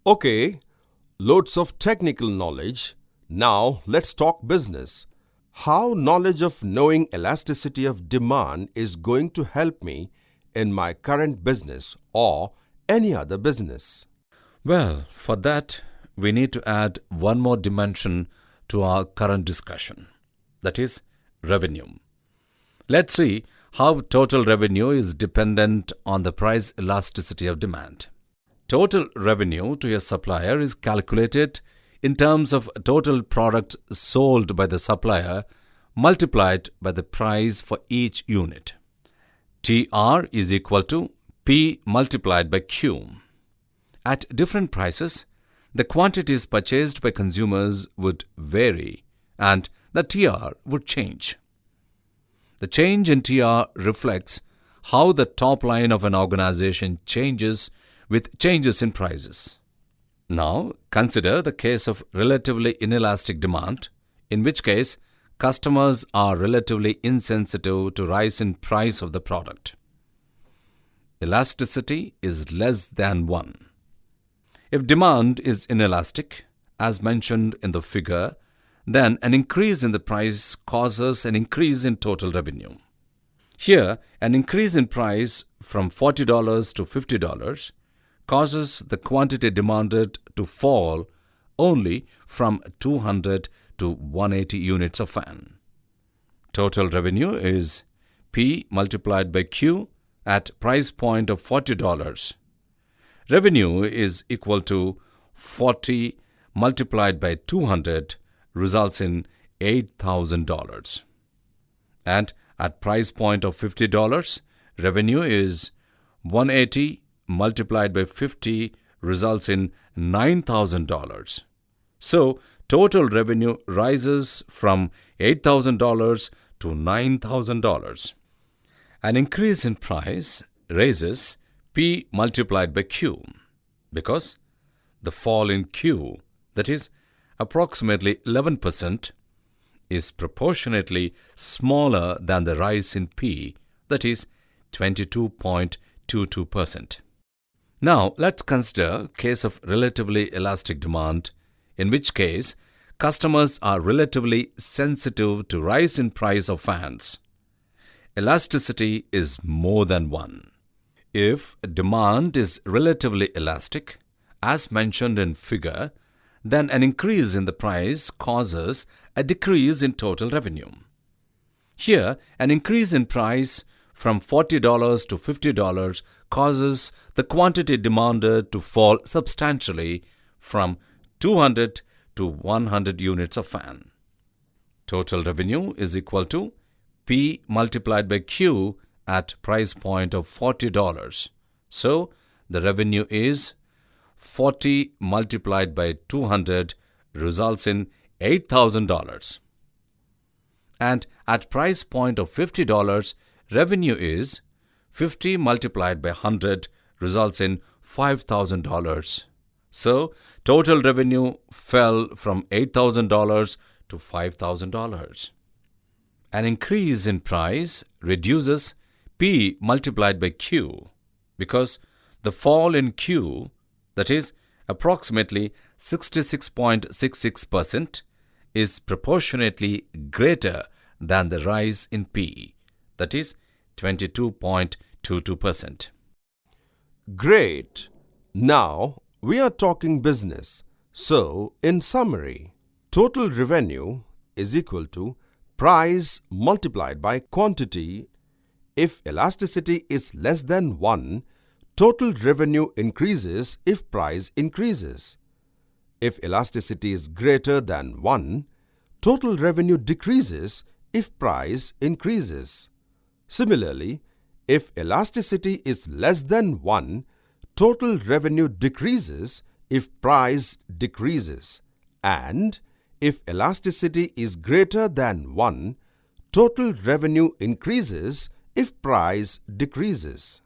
Okay, loads of technical knowledge. Now let's talk business. How knowledge of knowing elasticity of demand is going to help me in my current business or any other business? Well, for that, we need to add one more dimension to our current discussion. That is revenue. Let's see how total revenue is dependent on the price elasticity of demand. Total revenue to a supplier is calculated in terms of total products sold by the supplier multiplied by the price for each unit. TR is equal to P multiplied by Q. At different prices, the quantities purchased by consumers would vary and the TR would change. The change in TR reflects how the top line of an organization changes with changes in prices. Now, consider the case of relatively inelastic demand, in which case customers are relatively insensitive to rise in price of the product. Elasticity is less than 1. If demand is inelastic, as mentioned in the figure, then an increase in the price causes an increase in total revenue. Here, an increase in price from $40 to $50 causes the quantity demanded to fall only from 200 to 180 units of fan. Total revenue is P multiplied by Q at price point of $40. Revenue is equal to 40 multiplied by 200 results in $8,000. And at price point of $50, revenue is 180 multiplied by 50 results in $9,000. So, total revenue rises from $8,000 to $9,000. An increase in price raises P multiplied by Q because the fall in Q, that is approximately 11%, is proportionately smaller than the rise in P, that is 22.22%. Now, let's consider case of relatively elastic demand, in which case customers are relatively sensitive to rise in price of fans. Elasticity is more than 1. If demand is relatively elastic, as mentioned in figure, then an increase in the price causes a decrease in total revenue. Here, an increase in price from $40 to $50 causes the quantity demanded to fall substantially from 200 to 100 units of fan. Total revenue is equal to P multiplied by Q at price point of $40. So, the revenue is 40 multiplied by 200 results in $8,000. And at price point of $50, revenue is 50 multiplied by 100 results in $5,000. So, total revenue fell from $8,000 to $5,000. An increase in price reduces P multiplied by Q because the fall in Q, that is approximately 66.66%, is proportionately greater than the rise in P, that is 22.22%. Great! Now we are talking business. So, in summary, total revenue is equal to price multiplied by quantity. If elasticity is less than 1, total revenue increases if price increases. If elasticity is greater than 1, total revenue decreases if price increases. Similarly, if elasticity is less than 1, total revenue decreases if price decreases. And if elasticity is greater than 1, total revenue increases if price decreases.